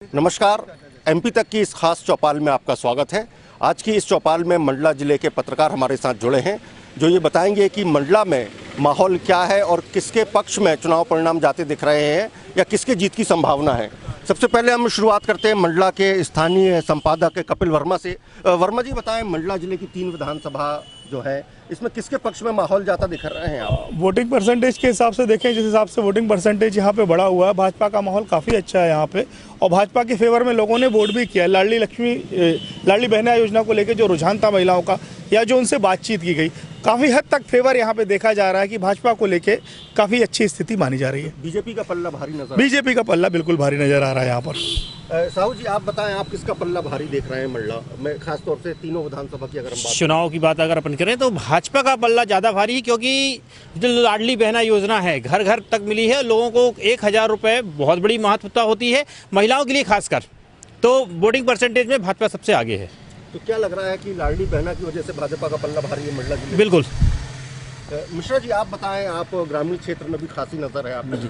नमस्कार। एमपी तक की इस खास चौपाल में आपका स्वागत है। आज की इस चौपाल में मंडला जिले के पत्रकार हमारे साथ जुड़े हैं जो ये बताएंगे कि मंडला में माहौल क्या है और किसके पक्ष में चुनाव परिणाम जाते दिख रहे हैं या किसके जीत की संभावना है। सबसे पहले हम शुरुआत करते हैं मंडला के स्थानीय संपादक कपिल वर्मा से। वर्मा जी बताएं, मंडला जिले की 3 विधानसभा जो है इसमें किसके पक्ष में माहौल जाता दिख रहे हैं आप? वोटिंग परसेंटेज के हिसाब से देखें, जिस हिसाब से वोटिंग परसेंटेज यहाँ पे बढ़ा हुआ है, भाजपा का माहौल काफ़ी अच्छा है यहाँ पे और भाजपा के फेवर में लोगों ने वोट भी किया। लाडली बहना योजना को लेकर जो रुझान था महिलाओं का या जो उनसे बातचीत की गई, काफ़ी हद तक फेवर यहाँ पे देखा जा रहा है कि भाजपा को लेके काफ़ी अच्छी स्थिति मानी जा रही है। बीजेपी का पल्ला भारी नजर बीजेपी का पल्ला बिल्कुल भारी नजर आ रहा है यहाँ पर। साहू जी आप बताएं, आप किसका पल्ला भारी देख रहे हैं मंडला में, खासतौर से तीनों विधानसभा की अगर हम बात चुनाव की बात अगर अपन करें तो भाजपा का पल्ला ज़्यादा भारी है, क्योंकि जो लाडली बहना योजना है घर घर तक मिली है, लोगों को 1000 रुपये बहुत बड़ी महत्वता होती है महिलाओं के लिए खासकर, तो वोटिंग परसेंटेज में भाजपा सबसे आगे है। तो क्या लग रहा है कि लाडली बहना की वजह से भाजपा का पल्ला भारी है मंडला जिले? बिल्कुल। मिश्रा जी आप बताएं, आप ग्रामीण क्षेत्र में भी खासी नजर है आपकी,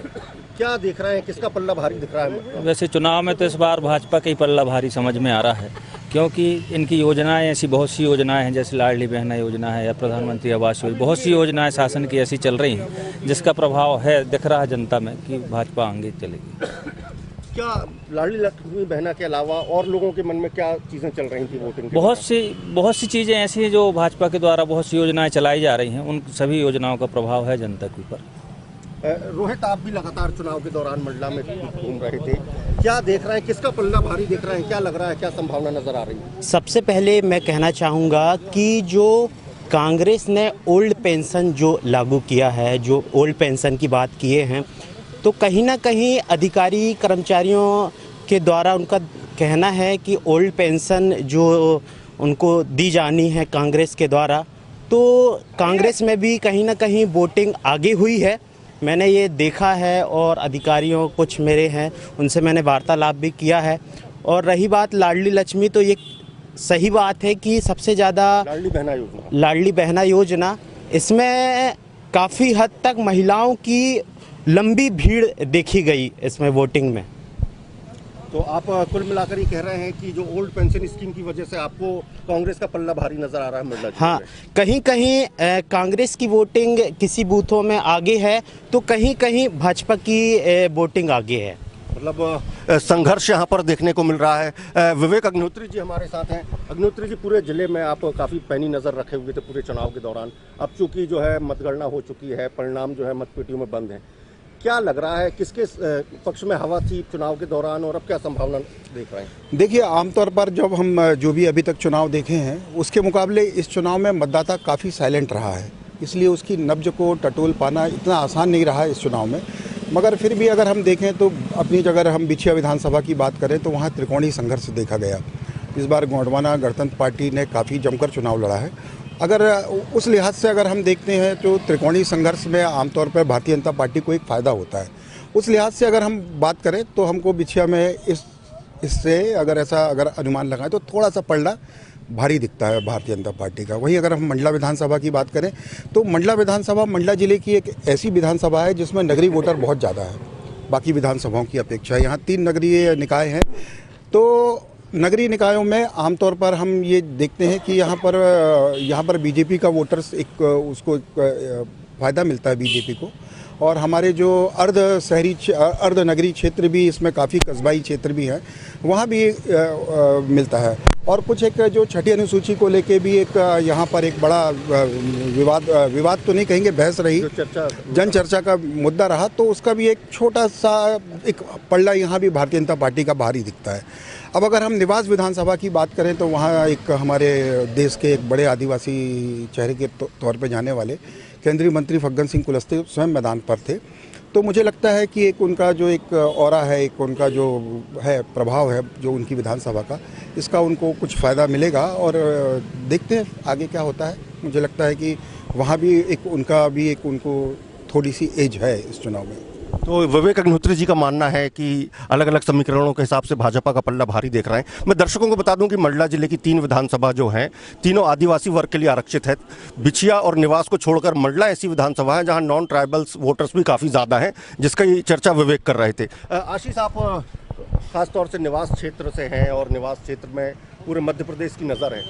क्या देख रहे हैं, किसका पल्ला भारी दिख रहा है? वैसे चुनाव में तो इस बार भाजपा का ही पल्ला भारी समझ में आ रहा है, क्योंकि इनकी योजनाएं ऐसी बहुत सी योजनाएं हैं, जैसे लाडली बहना योजना है या प्रधानमंत्री आवास योजना, बहुत सी योजनाएं शासन की ऐसी चल रही हैं जिसका प्रभाव है, दिख रहा है जनता में कि भाजपा आगे चलेगी। क्या लाडली लक्ष्मी बहना के अलावा और लोगों के मन में क्या चीजें चल रही थी वोटिंग? बहुत सी चीज़ें ऐसी हैं जो भाजपा के द्वारा बहुत सी योजनाएं चलाई जा रही हैं, उन सभी योजनाओं का प्रभाव है जनता के ऊपर। रोहित आप भी लगातार चुनाव के दौरान मंडला में घूम रहे थे, क्या देख रहे हैं, किसका पल्ला भारी देख रहे हैं, क्या लग रहा है, क्या संभावना नजर आ रही है? सबसे पहले मैं कहना चाहूँगा कि जो कांग्रेस ने ओल्ड पेंशन जो लागू किया है, जो ओल्ड पेंशन की बात किए हैं, तो कहीं ना कहीं अधिकारी कर्मचारियों के द्वारा उनका कहना है कि ओल्ड पेंशन जो उनको दी जानी है कांग्रेस के द्वारा, तो कांग्रेस में भी कहीं ना कहीं वोटिंग आगे हुई है, मैंने ये देखा है। और अधिकारियों कुछ मेरे हैं, उनसे मैंने वार्तालाप भी किया है। और रही बात लाडली लक्ष्मी, तो ये सही बात है कि सबसे ज़्यादा लाडली बहना योजना इसमें काफ़ी हद तक महिलाओं की लंबी भीड़ देखी गई इसमें वोटिंग में। तो आप कुल मिलाकर ये कह रहे हैं कि जो ओल्ड पेंशन स्कीम की वजह से आपको कांग्रेस का पल्ला भारी नजर आ रहा है मंडला? हाँ, कहीं कहीं कांग्रेस की वोटिंग किसी बूथों में आगे है, तो कहीं कहीं भाजपा की वोटिंग आगे है। मतलब संघर्ष यहाँ पर देखने को मिल रहा है। विवेक अग्निहोत्री जी हमारे साथ हैं। अग्निहोत्री जी, पूरे जिले में आप काफ़ी पैनी नज़र रखे हुए थे पूरे चुनाव के दौरान, अब चूंकि जो है मतगणना हो चुकी है, परिणाम जो है मतपेटियों में बंद है, क्या लग रहा है किसके पक्ष में हवा थी चुनाव के दौरान और अब क्या संभावना देख रहे हैं? देखिए, आमतौर पर जब हम जो भी अभी तक चुनाव देखे हैं उसके मुकाबले इस चुनाव में मतदाता काफ़ी साइलेंट रहा है, इसलिए उसकी नब्ज को टटोल पाना इतना आसान नहीं रहा है इस चुनाव में। मगर फिर भी अगर हम देखें तो अपनी जगह हम बिछिया विधानसभा की बात करें तो वहाँ त्रिकोणीय संघर्ष देखा गया। इस बार गोंडवाना गणतंत्र पार्टी ने काफ़ी जमकर चुनाव लड़ा है। अगर उस लिहाज से अगर हम देखते हैं तो त्रिकोणीय संघर्ष में आमतौर पर भारतीय जनता पार्टी को एक फ़ायदा होता है। उस लिहाज से अगर हम बात करें तो हमको बिछिया में इससे अगर अनुमान लगाएं तो थोड़ा सा पलड़ा भारी दिखता है भारतीय जनता पार्टी का। वहीं अगर हम मंडला विधानसभा की बात करें तो मंडला विधानसभा मंडला जिले की एक ऐसी विधानसभा है जिसमें नगरीय वोटर बहुत ज़्यादा है बाकी विधानसभाओं की अपेक्षा। यहाँ 3 नगरीय निकाय हैं, तो नगरीय निकायों में आमतौर पर हम ये देखते हैं कि यहाँ पर बीजेपी का वोटर्स उसको फ़ायदा मिलता है बीजेपी को। और हमारे जो अर्ध नगरीय क्षेत्र भी, इसमें काफ़ी कस्बाई क्षेत्र भी हैं, वहाँ भी मिलता है। और कुछ एक जो छठी अनुसूची को लेके भी एक यहाँ पर एक बड़ा विवाद तो नहीं कहेंगे, बहस रही, जन चर्चा का मुद्दा रहा, तो उसका भी एक छोटा सा एक पल्ला यहाँ भी भारतीय जनता पार्टी का भारी दिखता है। अब अगर हम निवास विधानसभा की बात करें तो वहाँ एक हमारे देश के एक बड़े आदिवासी चेहरे के तौर पे जाने वाले केंद्रीय मंत्री फग्गन सिंह कुलस्ते स्वयं मैदान पर थे, तो मुझे लगता है कि एक उनका जो एक ऑरा है, एक उनका जो है प्रभाव है जो उनकी विधानसभा का, इसका उनको कुछ फ़ायदा मिलेगा। और देखते हैं आगे क्या होता है। मुझे लगता है कि वहाँ भी उनको थोड़ी सी एज है इस चुनाव में। तो विवेक अग्निहोत्री जी का मानना है कि अलग अलग समीकरणों के हिसाब से भाजपा का पल्ला भारी देख रहे हैं। मैं दर्शकों को बता दूं कि मंडला जिले की 3 विधानसभा जो हैं, तीनों आदिवासी वर्ग के लिए आरक्षित है। बिछिया और निवास को छोड़कर मंडला ऐसी विधानसभा है जहां नॉन ट्राइबल्स वोटर्स भी काफ़ी ज़्यादा हैं, जिसका ये चर्चा विवेक कर रहे थे। आशीष, आप खास तौर से निवास क्षेत्र से हैं और निवास क्षेत्र में पूरे मध्य प्रदेश की नज़र है,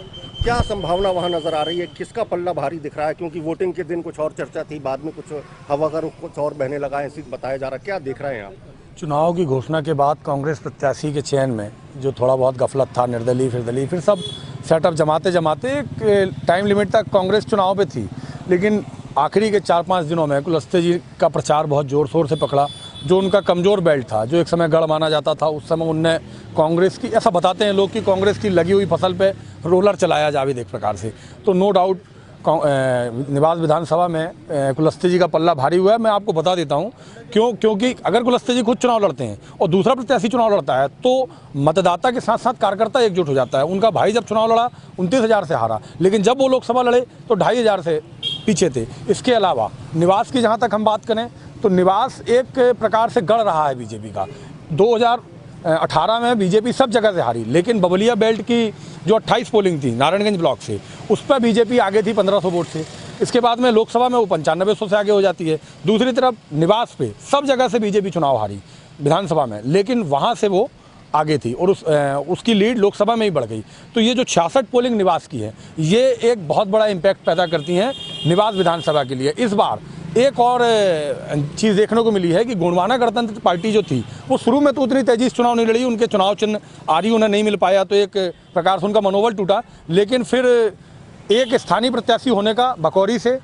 क्या संभावना वहाँ नज़र आ रही है? किसका पल्ला भारी दिख रहा है? क्योंकि वोटिंग के दिन कुछ और चर्चा थी, बाद में कुछ हवा का रुख कुछ और बहने लगा है, ऐसी बताया जा रहा है। क्या देख रहे हैं आप? चुनाव की घोषणा के बाद कांग्रेस प्रत्याशी के चयन में जो थोड़ा बहुत गफलत था, निर्दलीय फिरदलीय, फिर सब सेटअप जमाते जमाते एक टाइम लिमिट तक कांग्रेस चुनाव पे थी, लेकिन आखिरी के 4-5 दिनों में कुलस्ते जी का प्रचार बहुत ज़ोर शोर से पकड़ा। जो उनका कमज़ोर बेल्ट था, जो एक समय गढ़ माना जाता था, उस समय उनने कांग्रेस की, ऐसा बताते हैं लोग कि कांग्रेस की लगी हुई फसल पे रोलर चलाया जावेद एक प्रकार से। तो नो डाउट निवास विधानसभा में कुलस्ते जी का पल्ला भारी हुआ है। मैं आपको बता देता हूं क्योंकि अगर कुलस्ते जी खुद चुनाव लड़ते हैं और दूसरा प्रत्याशी चुनाव लड़ता है तो मतदाता के साथ साथ कार्यकर्ता एकजुट हो जाता है। उनका भाई जब चुनाव लड़ा 29,000 से हारा, लेकिन जब वो लोकसभा लड़े तो 2,500 से पीछे थे। इसके अलावा निवास की जहाँ तक हम बात करें तो निवास एक प्रकार से गढ़ रहा है बीजेपी का। 2018 में बीजेपी सब जगह से हारी, लेकिन बबलिया बेल्ट की जो 28 पोलिंग थी नारायणगंज ब्लॉक से, उस पर बीजेपी आगे थी 1500 वोट से। इसके बाद में लोकसभा में वो 9500 से आगे हो जाती है। दूसरी तरफ निवास पे सब जगह से बीजेपी चुनाव हारी विधानसभा में, लेकिन वहाँ से वो आगे थी और उसकी लीड लोकसभा में ही बढ़ गई। तो ये जो 66 पोलिंग निवास की है, ये एक बहुत बड़ा इम्पैक्ट पैदा करती हैं निवास विधानसभा के लिए। इस बार एक और चीज़ देखने को मिली है कि गोंडवाना गणतंत्र पार्टी जो थी वो शुरू में तो उतनी तेजी से चुनाव नहीं लड़ी, उनके चुनाव चिन्ह आरयू उन्हें नहीं मिल पाया, तो एक प्रकार से उनका मनोबल टूटा। लेकिन फिर एक स्थानीय प्रत्याशी होने का बकौरी से,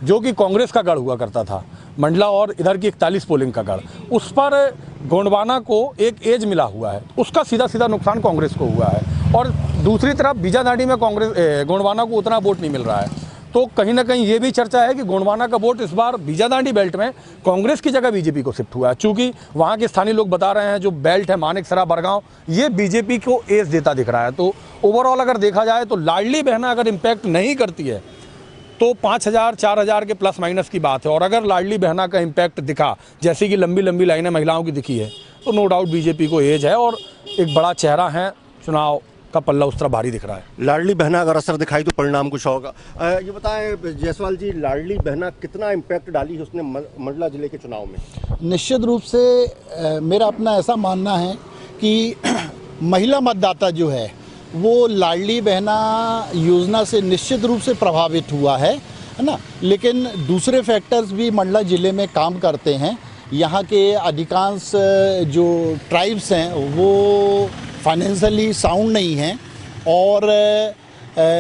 जो कि कांग्रेस का गढ़ हुआ करता था मंडला और इधर की 41 पोलिंग का गढ़, उस पर गोंडवाना को एक एज मिला हुआ है, उसका सीधा सीधा नुकसान कांग्रेस को हुआ है। और दूसरी तरफ बीजादाड़ी में गोंडवाना को उतना वोट नहीं मिल रहा है। तो कहीं ना कहीं ये भी चर्चा है कि गोंडवाना का वोट इस बार बीजादांडी बेल्ट में कांग्रेस की जगह बीजेपी को शिफ्ट हुआ है, चूंकि वहाँ के स्थानीय लोग बता रहे हैं जो बेल्ट है मानेकसरा बरगांव, ये बीजेपी को एज देता दिख रहा है। तो ओवरऑल अगर देखा जाए तो लाडली बहना अगर इम्पैक्ट नहीं करती है तो 5,000-4,000 के प्लस माइनस की बात है। और अगर लाडली बहना का इम्पैक्ट दिखा, जैसे कि लंबी लंबी लाइनें महिलाओं की दिखी है, तो नो डाउट बीजेपी को एज है और एक बड़ा चेहरा है, चुनाव का पल्ला उस तरह भारी दिख रहा है। लाडली बहना अगर असर दिखाई तो परिणाम कुछ होगा। ये बताएं जायसवाल जी, लाडली बहना कितना इम्पैक्ट डाली है उसने मंडला जिले के चुनाव में? निश्चित रूप से मेरा अपना ऐसा मानना है कि महिला मतदाता जो है वो लाडली बहना योजना से निश्चित रूप से प्रभावित हुआ है ना। लेकिन दूसरे फैक्टर्स भी मंडला ज़िले में काम करते हैं। यहाँ के अधिकांश जो ट्राइब्स हैं वो फाइनेंशियली साउंड नहीं हैं। और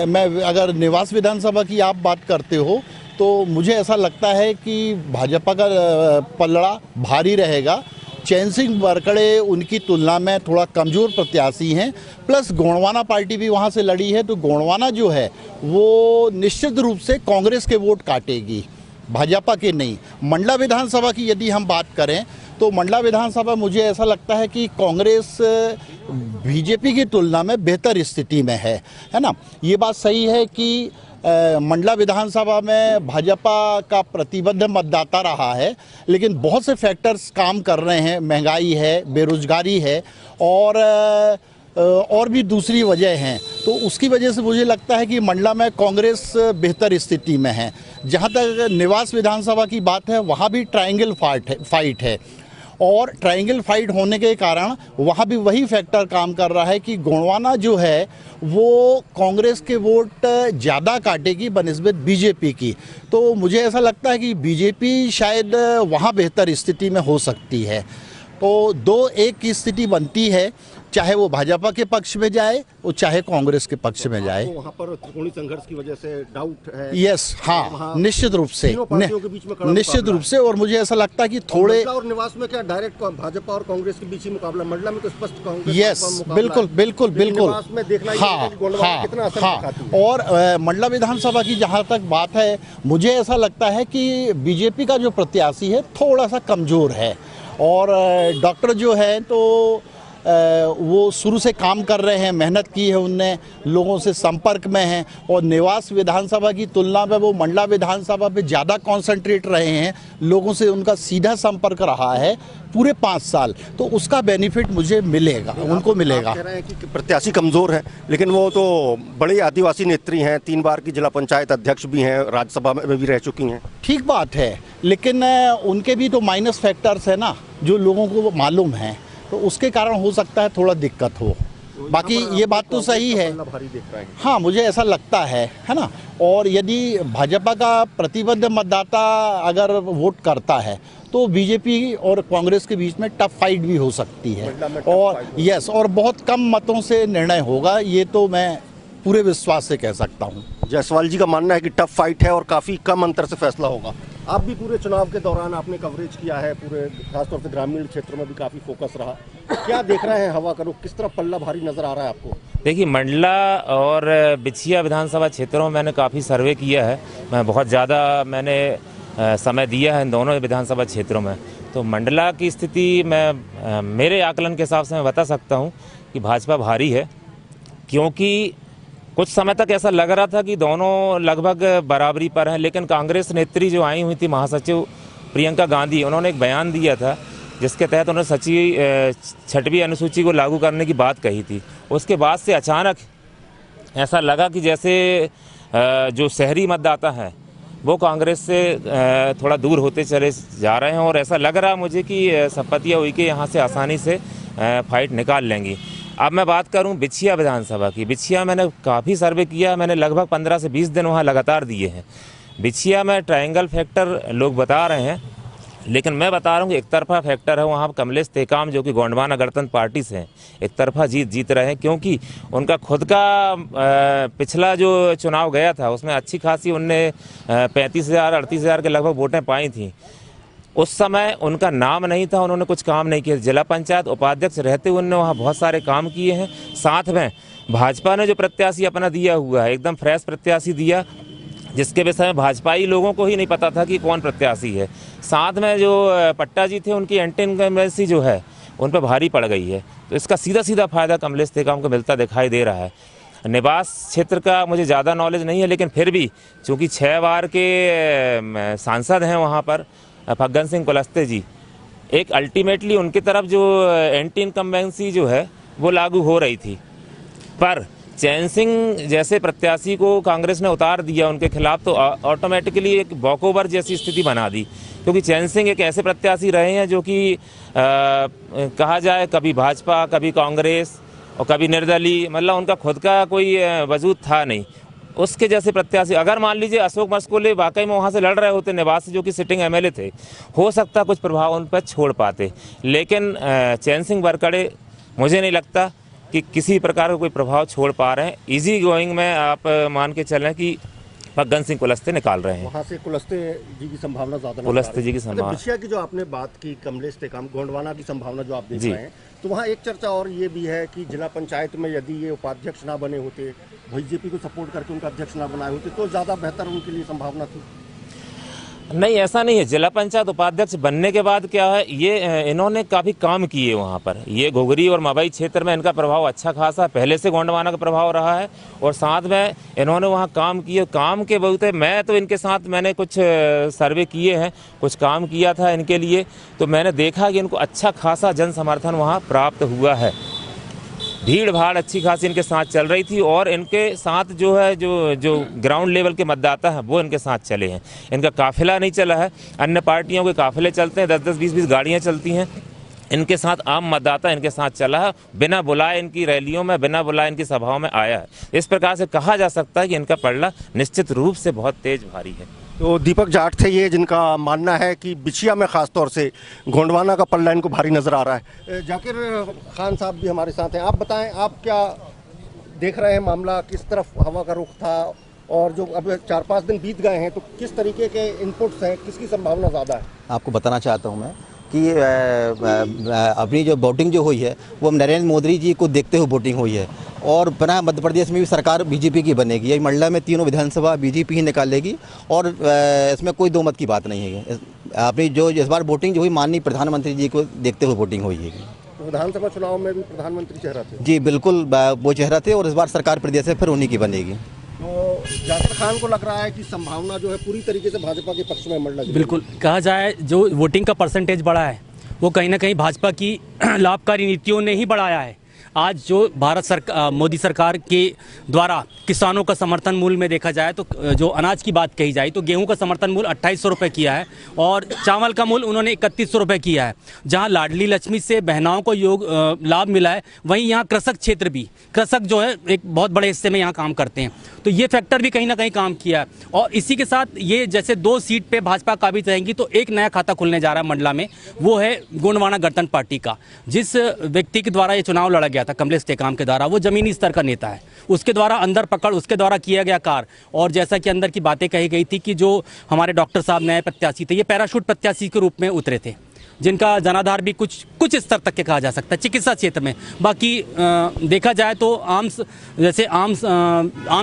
मैं अगर निवास विधानसभा की आप बात करते हो तो मुझे ऐसा लगता है कि भाजपा का पलड़ा भारी रहेगा। चैन सिंह बरकड़े उनकी तुलना में थोड़ा कमज़ोर प्रत्याशी हैं, प्लस गोंडवाना पार्टी भी वहाँ से लड़ी है, तो गोंडवाना जो है वो निश्चित रूप से कांग्रेस के वोट काटेगी, भाजपा के नहीं। मंडला विधानसभा की यदि हम बात करें तो मंडला विधानसभा मुझे ऐसा लगता है कि कांग्रेस बीजेपी की तुलना में बेहतर स्थिति में है ना। ये बात सही है कि मंडला विधानसभा में भाजपा का प्रतिबद्ध मतदाता रहा है, लेकिन बहुत से फैक्टर्स काम कर रहे हैं। महंगाई है, बेरोजगारी है और भी दूसरी वजह हैं। तो उसकी वजह से मुझे लगता है कि मंडला में कांग्रेस बेहतर स्थिति में है। जहाँ तक निवास विधानसभा की बात है, वहाँ भी ट्रायंगल फाइट है और ट्रायंगल फाइट होने के कारण वहाँ भी वही फैक्टर काम कर रहा है कि गोंडवाना जो है वो कांग्रेस के वोट ज़्यादा काटेगी बनिस्बत बीजेपी की। तो मुझे ऐसा लगता है कि बीजेपी शायद वहाँ बेहतर स्थिति में हो सकती है। तो 2-1 की स्थिति बनती है, चाहे वो भाजपा के पक्ष में जाए और चाहे कांग्रेस के पक्ष में जाए। तो वहाँ पर त्रिकोणीय संघर्ष की वजह से डाउट है? यस, हाँ, निश्चित रूप से, निश्चित रूप से। और मुझे ऐसा लगता है कि थोड़े और निवास में क्या डायरेक्ट भाजपा और कांग्रेस के बीच ही मुकाबला, मंडला में तो स्पष्ट कांग्रेस। यस, बिल्कुल बिल्कुल बिल्कुल, हाँ। और मंडला विधानसभा की जहाँ तक बात है, मुझे ऐसा लगता है कि बीजेपी का जो प्रत्याशी है थोड़ा सा कमज़ोर है। और डॉक्टर जो है तो वो शुरू से काम कर रहे हैं, मेहनत की है उनने, लोगों से संपर्क में हैं। और निवास विधानसभा की तुलना में वो मंडला विधानसभा पे ज़्यादा कॉन्सेंट्रेट रहे हैं, लोगों से उनका सीधा संपर्क रहा है पूरे 5 साल। तो उसका बेनिफिट मुझे मिलेगा, उनको मिलेगा। कह रहे हैं कि प्रत्याशी कमज़ोर है, लेकिन वो तो बड़ी आदिवासी नेत्री हैं, 3 बार की जिला पंचायत अध्यक्ष भी हैं, राज्यसभा में भी रह चुकी हैं। ठीक बात है, लेकिन उनके भी तो माइनस फैक्टर्स है ना, जो लोगों को मालूम है तो उसके कारण हो सकता है थोड़ा दिक्कत हो। बाकी ये बात तो सही है, भारी दिख रहा है। हाँ मुझे ऐसा लगता है ना। और यदि भाजपा का प्रतिबद्ध मतदाता अगर वोट करता है तो बीजेपी और कांग्रेस के बीच में टफ फाइट भी हो सकती है, और यस, और बहुत कम मतों से निर्णय होगा, ये तो मैं पूरे विश्वास से कह सकता हूँ। जायसवाल जी का मानना है कि टफ फाइट है और काफ़ी कम अंतर से फैसला होगा। आप भी पूरे चुनाव के दौरान आपने कवरेज किया है, पूरे खासतौर से ग्रामीण क्षेत्रों में भी काफ़ी फोकस रहा। क्या देख रहे हैं हवा का रुख, किस तरफ पल्ला भारी नजर आ रहा है आपको? देखिए, मंडला और बिछिया विधानसभा क्षेत्रों में मैंने काफ़ी सर्वे किया है। मैं बहुत ज़्यादा मैंने समय दिया है इन दोनों विधानसभा क्षेत्रों में। तो मंडला की स्थिति मैं मेरे आकलन के हिसाब से मैं बता सकता हूँ कि भाजपा भारी है, क्योंकि कुछ समय तक ऐसा लग रहा था कि दोनों लगभग बराबरी पर हैं। लेकिन कांग्रेस नेत्री जो आई हुई थी महासचिव प्रियंका गांधी, उन्होंने एक बयान दिया था जिसके तहत उन्होंने छठवीं अनुसूची को लागू करने की बात कही थी। उसके बाद से अचानक ऐसा लगा कि जैसे जो शहरी मतदाता हैं वो कांग्रेस से थोड़ा दूर होते चले जा रहे हैं, और ऐसा लग रहा मुझे कि संपत्तिया हुई के यहाँ से आसानी से फाइट निकाल लेंगी। अब मैं बात करूं बिछिया विधानसभा की। बिछिया मैंने काफ़ी सर्वे किया, मैंने लगभग 15 से 20 दिन वहां लगातार दिए हैं। बिछिया में ट्रायंगल फैक्टर लोग बता रहे हैं, लेकिन मैं बता रहा हूँ कि एक तरफा फैक्टर है। वहाँ कमलेश टेकाम जो कि गोंडवाना गणतंत्र पार्टी से हैं, एक तरफा जीत रहे हैं, क्योंकि उनका खुद का पिछला जो चुनाव गया था उसमें अच्छी खासी उनने 35,000-38,000 के लगभग वोटें पाई थी। उस समय उनका नाम नहीं था, उन्होंने कुछ काम नहीं किया। जिला पंचायत उपाध्यक्ष रहते हुए उन्होंने वहाँ बहुत सारे काम किए हैं। साथ में भाजपा ने जो प्रत्याशी अपना दिया हुआ है, एकदम फ्रेश प्रत्याशी दिया, जिसके विषय में भाजपाई लोगों को ही नहीं पता था कि कौन प्रत्याशी है। साथ में जो पट्टा जी थे, उनकी एंटी इनकम्बेंसी जो है उन पर भारी पड़ गई है। तो इसका सीधा फ़ायदा कमलेश टेकाम को मिलता दिखाई दे रहा है। निवास क्षेत्र का मुझे ज़्यादा नॉलेज नहीं है, लेकिन फिर भी चूँकि 6 बार के सांसद हैं वहाँ पर फग्गन सिंह कुलस्ते जी, एक अल्टीमेटली उनकी तरफ जो एंटी इनकम्बेंसी जो है वो लागू हो रही थी, पर चैन सिंह जैसे प्रत्याशी को कांग्रेस ने उतार दिया उनके खिलाफ, तो ऑटोमेटिकली एक वॉकओवर जैसी स्थिति बना दी। क्योंकि चैन सिंह एक ऐसे प्रत्याशी रहे हैं जो कि कहा जाए कभी भाजपा, कभी कांग्रेस और कभी निर्दलीय, मतलब उनका खुद का कोई वजूद था नहीं। उसके जैसे प्रत्याशी अगर मान लीजिए अशोक मस्कोले वाकई में वहाँ से लड़ रहे होते, निवास से जो कि सिटिंग एमएलए थे, हो सकता कुछ प्रभाव उन पर छोड़ पाते। लेकिन चैन सिंह वरकड़े मुझे नहीं लगता कि किसी प्रकार का कोई प्रभाव छोड़ पा रहे हैं। इजी गोइंग में आप मान के चलें कि फग्गन सिंह कुलस्ते निकाल रहे हैं। वहाँ से कुलस्ते जी की संभावना ज़्यादा, कुलस्ते जी की संभावना। बिछिया की जो आपने बात की, कमलेश टेकाम, गोंडवाना की संभावना जो आप देख रहे हैं, तो वहाँ एक चर्चा और ये भी है कि जिला पंचायत में यदि ये उपाध्यक्ष ना बने होते, बीजेपी को सपोर्ट करके उनका अध्यक्ष ना बनाए होते, तो ज़्यादा बेहतर उनके लिए संभावना थी। नहीं, ऐसा नहीं है। जिला पंचायत उपाध्यक्ष बनने के बाद क्या है, ये इन्होंने काफ़ी काम किए वहाँ पर। ये घुघरी और मवई क्षेत्र में इनका प्रभाव अच्छा खासा पहले से गोंडवाना का प्रभाव रहा है, और साथ में इन्होंने वहाँ काम किए। काम के बहुत है, मैं तो इनके साथ मैंने कुछ सर्वे किए हैं, कुछ काम किया था इनके लिए, तो मैंने देखा कि इनको अच्छा खासा जन समर्थन वहाँ प्राप्त हुआ है। भीड़ भाड़ अच्छी खासी इनके साथ चल रही थी, और इनके साथ जो है जो ग्राउंड लेवल के मतदाता हैं वो इनके साथ चले हैं। इनका काफिला नहीं चला है, अन्य पार्टियों के काफिले चलते हैं, 10-10, 20-20 गाड़ियां चलती हैं। इनके साथ आम मतदाता इनके साथ चला है, बिना बुलाए इनकी रैलियों में, बिना बुलाए इनकी सभाओं में आया है। इस प्रकार से कहा जा सकता है कि इनका पलड़ा निश्चित रूप से बहुत तेज भारी है। तो दीपक जाट थे ये, जिनका मानना है कि बिछिया में खास तौर से गोंडवाना का पल्ला इनको भारी नजर आ रहा है। जाकिर खान साहब भी हमारे साथ हैं, आप बताएं, आप क्या देख रहे हैं मामला, किस तरफ हवा का रुख था, और जो अब 4-5 दिन बीत गए हैं तो किस तरीके के इनपुट्स हैं, किसकी संभावना ज़्यादा है? आपको बताना चाहता हूँ मैं कि अपनी जो वोटिंग जो हुई है वो नरेंद्र मोदी जी को देखते हुए वोटिंग हुई है, और बना मध्य प्रदेश में भी सरकार बीजेपी की बनेगी। ये मंडला में तीनों विधानसभा बीजेपी ही निकालेगी, और इसमें कोई दो मत की बात नहीं है। अपनी जो इस बार वोटिंग जो हुई माननीय प्रधानमंत्री जी को देखते हुए वोटिंग हुई है। तो विधानसभा चुनाव में भी प्रधानमंत्री चेहरा थे? जी बिल्कुल, वो चेहरा थे, और इस बार सरकार प्रदेश है फिर उन्हीं की बनेगी। तो जाकिर खान को लग रहा है कि संभावना जो है पूरी तरीके से भाजपा के पक्ष में मंडला जिले। बिल्कुल, कहा जाए जो वोटिंग का परसेंटेज बढ़ा है वो कहीं ना कहीं भाजपा की लाभकारी नीतियों ने ही बढ़ाया है। आज जो मोदी सरकार के द्वारा किसानों का समर्थन मूल्य में देखा जाए तो जो अनाज की बात कही जाए तो गेहूं का समर्थन मूल्य 2800 रुपये किया है और चावल का मूल्य उन्होंने 3100 रुपये किया है। जहां लाडली लक्ष्मी से बहनाओं को लाभ मिला है, वहीं यहाँ कृषक क्षेत्र भी, कृषक जो है एक बहुत बड़े हिस्से में यहाँ काम करते हैं, तो ये फैक्टर भी कहीं ना कहीं काम किया है। और इसी के साथ ये जैसे 2 सीट पे भाजपा काबिज रहेंगी तो एक नया खाता खुलने जा रहा है मंडला में, वो है गोंडवाना गणतंत्र पार्टी का। जिस व्यक्ति के द्वारा ये चुनाव लड़ा गया था कमलेश टेकाम के द्वारा, वो जमीनी स्तर का नेता है, उसके द्वारा अंदर पकड़, उसके द्वारा किया गया कार्य, और जैसा कि अंदर की बातें कही गई थी कि जो हमारे डॉक्टर साहब नए प्रत्याशी थे, ये पैराशूट प्रत्याशी के रूप में उतरे थे, जिनका जनाधार भी कुछ स्तर तक के कहा जा सकता है चिकित्सा क्षेत्र में। बाकी देखा जाए तो आम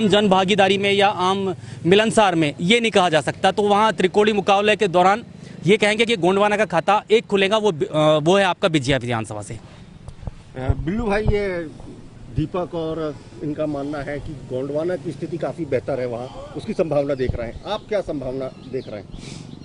जन भागीदारी में या आम मिलनसार में ये नहीं कहा जा सकता। तो वहाँ त्रिकोणीय मुकाबले के दौरान ये कहेंगे कि गोंडवाना का खाता एक खुलेगा, वो है आपका बिजिया विधानसभा से। बिल्लू भाई, ये दीपक और इनका मानना है कि गोंडवाना की स्थिति काफ़ी बेहतर है, वहाँ उसकी संभावना देख रहे हैं, आप क्या संभावना देख रहे हैं?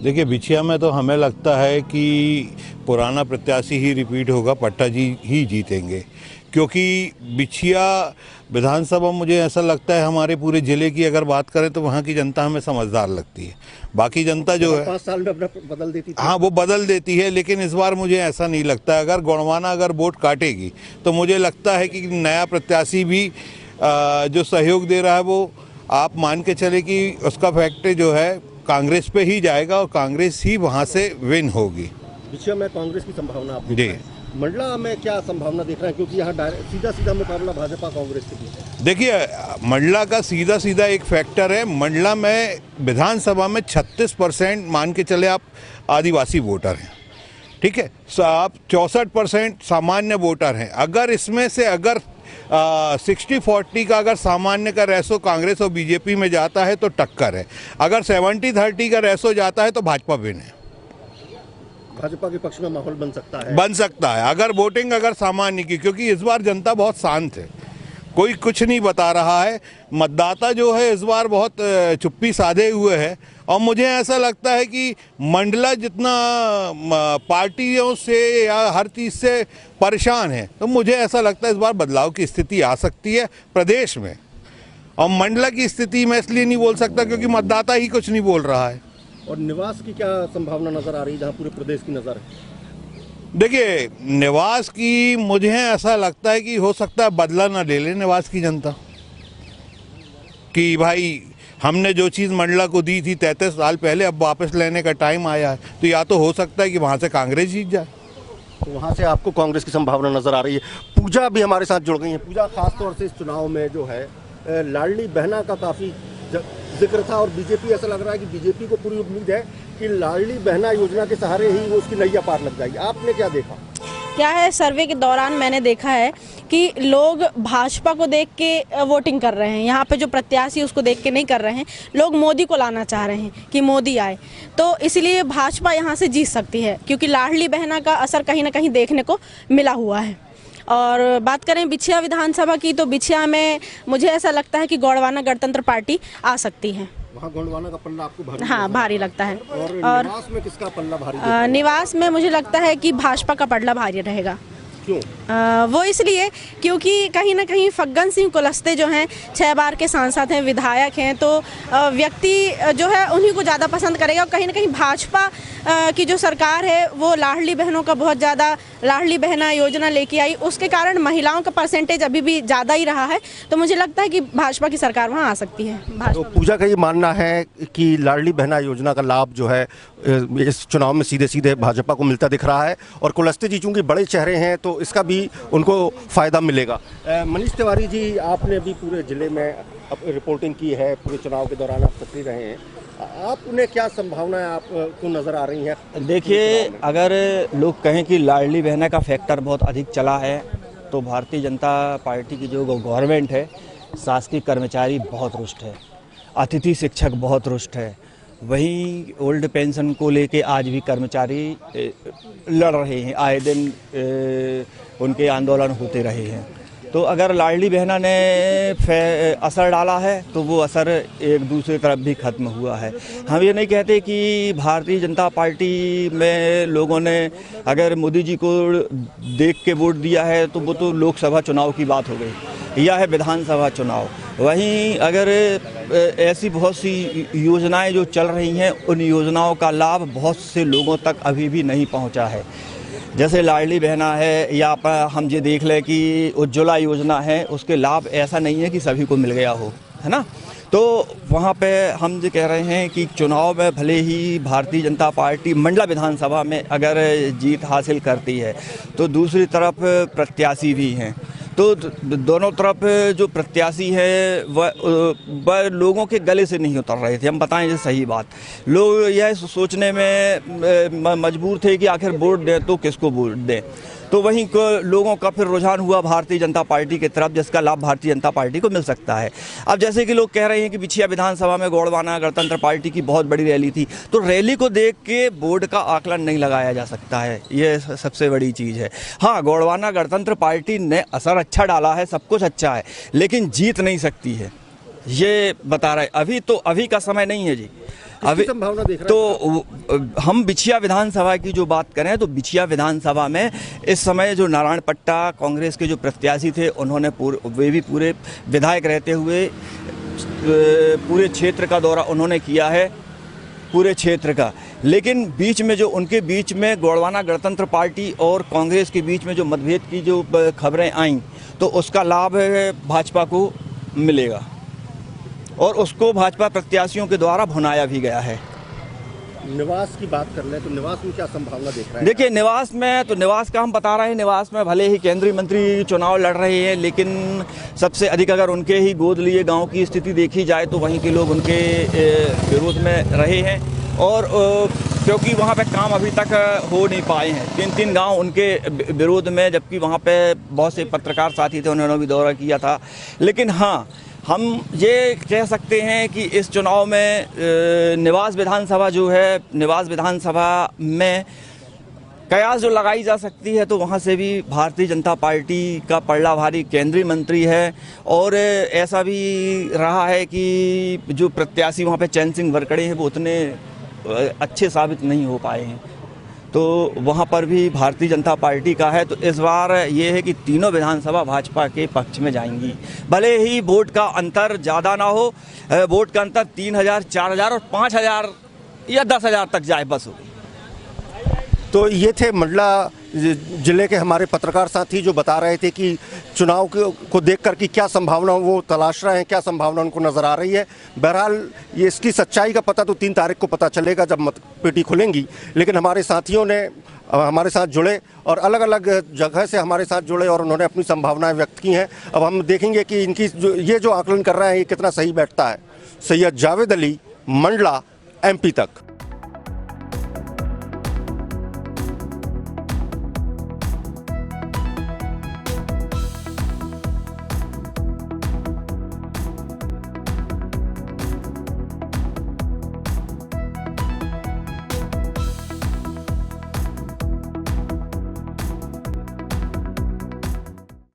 देखिए, बिछिया में तो हमें लगता है कि पुराना प्रत्याशी ही रिपीट होगा, पट्टा जी ही जीतेंगे, क्योंकि बिछिया विधानसभा मुझे ऐसा लगता है हमारे पूरे ज़िले की अगर बात करें तो वहाँ की जनता हमें समझदार लगती है। बाकी जनता जो है 5 साल में अपना बदल देती थी। हाँ, वो बदल देती है, लेकिन इस बार मुझे ऐसा नहीं लगता। अगर गोंडवाना अगर वोट काटेगी तो मुझे लगता है कि नया प्रत्याशी भी जो सहयोग दे रहा है वो आप मान के चले कि उसका फैक्टर जो है कांग्रेस पे ही जाएगा और कांग्रेस ही वहाँ से विन होगी। विषय में कांग्रेस की संभावना आप जी। मंडला में क्या संभावना देख रहे हैं, क्योंकि यहाँ सीधा मुकाबला भाजपा कांग्रेस के बीच? देखिए, मंडला का सीधा एक फैक्टर है। मंडला में विधानसभा में 36% मान के चले आप आदिवासी वोटर हैं, ठीक है, आप 64% सामान्य वोटर हैं। अगर इसमें से अगर 60-40 का अगर सामान्य का रेसो कांग्रेस और बीजेपी में जाता है तो टक्कर है। अगर 70-30 का रेसो जाता है तो भाजपा विन है। भाजपा के पक्ष में माहौल बन सकता है अगर वोटिंग अगर सामान्य की, क्योंकि इस बार जनता बहुत शांत है, कोई कुछ नहीं बता रहा है। मतदाता जो है इस बार बहुत चुप्पी साधे हुए है, और मुझे ऐसा लगता है कि मंडला जितना पार्टियों से या हर चीज़ से परेशान है, तो मुझे ऐसा लगता है इस बार बदलाव की स्थिति आ सकती है प्रदेश में। और मंडला की स्थिति मैं इसलिए नहीं बोल सकता क्योंकि मतदाता ही कुछ नहीं बोल रहा है। और निवास की क्या संभावना नजर आ रही है, जहाँ पूरे प्रदेश की नज़र है? देखिए, निवास की मुझे ऐसा लगता है कि हो सकता है बदला ना ले ले निवास की जनता, कि भाई हमने जो चीज़ मंडला को दी थी 33 साल पहले, अब वापस लेने का टाइम आया है। तो या तो हो सकता है कि वहाँ से कांग्रेस जीत जाए। तो वहाँ से आपको कांग्रेस की संभावना नजर आ रही है। पूजा भी हमारे साथ जुड़ गई है। पूजा, खासतौर से इस चुनाव में जो है लाडली बहना का काफ़ी जिक्र था, और बीजेपी, ऐसा लग रहा है कि बीजेपी को पूरी उम्मीद है कि लाडली बहना योजना के सहारे ही वो उसकी नैया पार लग जाएगी। आपने क्या देखा? क्या है, सर्वे के दौरान मैंने देखा है कि लोग भाजपा को देख के वोटिंग कर रहे हैं, यहाँ पे जो प्रत्याशी उसको देख के नहीं कर रहे हैं। लोग मोदी को लाना चाह रहे हैं कि मोदी आए, तो इसलिए भाजपा यहाँ से जीत सकती है, क्योंकि लाडली बहना का असर कहीं ना कहीं देखने को मिला हुआ है। और बात करें बिछिया विधानसभा की, तो बिछिया में मुझे ऐसा लगता है कि गोंडवाना गणतंत्र पार्टी आ सकती है। वहाँ गोंडवाना का पल्ला आपको भारी? हाँ, भारी लगता है। और निवास में किसका पल्ला भारी? निवास में मुझे लगता है कि भाजपा का पल्ला भारी रहेगा। क्यों? वो इसलिए क्योंकि कहीं ना कहीं फग्गन सिंह कुलस्ते जो हैं 6 बार के सांसद हैं, विधायक हैं, तो व्यक्ति जो है उन्हीं को ज़्यादा पसंद करेगा। और कहीं ना कहीं भाजपा की जो सरकार है वो लाडली बहनों का बहुत ज़्यादा, लाडली बहना योजना लेके आई, उसके कारण महिलाओं का परसेंटेज अभी भी ज़्यादा ही रहा है। तो मुझे लगता है कि भाजपा की सरकार वहाँ आ सकती है। तो पूजा का ये मानना है कि लाडली बहना योजना का लाभ जो है इस चुनाव में सीधे भाजपा को मिलता दिख रहा है, और कुलस्ते जी चूँकि बड़े चेहरे हैं तो इसका भी उनको फ़ायदा मिलेगा। मनीष तिवारी जी, आपने भी पूरे ज़िले में रिपोर्टिंग की है, पूरे चुनाव के दौरान आप सक्रिय रहे हैं, आप उन्हें क्या संभावनाएं आपको नज़र आ रही हैं? देखिए, अगर लोग कहें कि लाडली बहना का फैक्टर बहुत अधिक चला है, तो भारतीय जनता पार्टी की जो गवर्नमेंट है, शासकीय कर्मचारी बहुत रुष्ट है, अतिथि शिक्षक बहुत रुष्ट है। वहीं ओल्ड पेंशन को लेके आज भी कर्मचारी लड़ रहे हैं, आए दिन उनके आंदोलन होते रहे हैं। तो अगर लाडली बहना ने असर डाला है तो वो असर एक दूसरी तरफ भी ख़त्म हुआ है। हम ये नहीं कहते कि भारतीय जनता पार्टी में लोगों ने अगर मोदी जी को देख के वोट दिया है तो वो तो लोकसभा चुनाव की बात हो गई, यह है विधानसभा चुनाव। वहीं अगर ऐसी बहुत सी योजनाएं जो चल रही हैं उन योजनाओं का लाभ बहुत से लोगों तक अभी भी नहीं पहुंचा है। जैसे लाडली बहना है या हम ये देख लें कि उज्ज्वला योजना है, उसके लाभ ऐसा नहीं है कि सभी को मिल गया हो, है ना। तो वहाँ पे हम ये कह रहे हैं कि चुनाव में भले ही भारतीय जनता पार्टी मंडला विधानसभा में अगर जीत हासिल करती है तो दूसरी तरफ प्रत्याशी भी हैं, तो दोनों तरफ जो प्रत्याशी है वह लोगों के गले से नहीं उतर रहे थे। हम बताएं ये सही बात, लोग यह सोचने में मजबूर थे कि आखिर वोट दें तो किसको वोट दें। तो वहीं लोगों का फिर रुझान हुआ भारतीय जनता पार्टी की तरफ, जिसका लाभ भारतीय जनता पार्टी को मिल सकता है। अब जैसे कि लोग कह रहे हैं कि बिछिया विधानसभा में गोंडवाना गणतंत्र पार्टी की बहुत बड़ी रैली थी, तो रैली को देख के बोर्ड का आकलन नहीं लगाया जा सकता है, ये सबसे बड़ी चीज़ है। हाँ, गोंडवाना गणतंत्र पार्टी ने असर अच्छा डाला है, सब कुछ अच्छा है, लेकिन जीत नहीं सकती है, ये बता रहे। अभी का समय नहीं है जी। अभी संभावना देख रहे तो हम बिछिया विधानसभा की जो बात करें तो बिछिया विधानसभा में इस समय जो नारायण पट्टा कांग्रेस के जो प्रत्याशी थे उन्होंने वे भी पूरे विधायक रहते हुए पूरे क्षेत्र का दौरा उन्होंने किया है, पूरे क्षेत्र का। लेकिन बीच में जो उनके बीच में गोंडवाना गणतंत्र पार्टी और कांग्रेस के बीच में जो मतभेद की जो खबरें आईं तो उसका लाभ भाजपा को मिलेगा और उसको भाजपा प्रत्याशियों के द्वारा भुनाया भी गया है। निवास की बात कर ले तो निवास में क्या संभावना देख रहे हैं? देखिए, निवास का हम बता रहे हैं, निवास में भले ही केंद्रीय मंत्री चुनाव लड़ रहे हैं, लेकिन सबसे अधिक अगर उनके ही गोद लिए गांव की स्थिति देखी जाए तो वहीं के लोग उनके विरोध में रहे हैं और क्योंकि वहाँ पे काम अभी तक हो नहीं पाए हैं। 3 गांव उनके विरोध में, जबकि वहाँ पे बहुत से पत्रकार साथी थे, उन्होंने भी दौरा किया था। लेकिन हाँ, हम ये कह सकते हैं कि इस चुनाव में निवास विधानसभा जो है, निवास विधानसभा में कयास जो लगाई जा सकती है तो वहाँ से भी भारतीय जनता पार्टी का पलड़ा भारी केंद्रीय मंत्री है। और ऐसा भी रहा है कि जो प्रत्याशी वहाँ पे चैन सिंह वरकड़े हैं वो उतने अच्छे साबित नहीं हो पाए हैं, तो वहाँ पर भी भारतीय जनता पार्टी का है। तो इस बार ये है कि तीनों विधानसभा भाजपा के पक्ष में जाएंगी, भले ही वोट का अंतर ज़्यादा ना हो, वोट का अंतर 3000, 4000 और 5000 या 10,000 तक जाए बस हो। तो ये थे मंडला जिले के हमारे पत्रकार साथी जो बता रहे थे कि चुनाव को देखकर कि क्या संभावना वो तलाश रहे हैं, क्या संभावना उनको नज़र आ रही है। बहरहाल ये इसकी सच्चाई का पता तो 3 तारीख को पता चलेगा जब मतपेटी खुलेंगी। लेकिन हमारे साथियों ने हमारे साथ जुड़े और अलग अलग जगह से हमारे साथ जुड़े और उन्होंने अपनी संभावनाएं व्यक्त की हैं। अब हम देखेंगे कि इनकी ये जो आकलन कर रहे हैं ये कितना सही बैठता है। सैयद जावेद अली, मंडला, MP तक।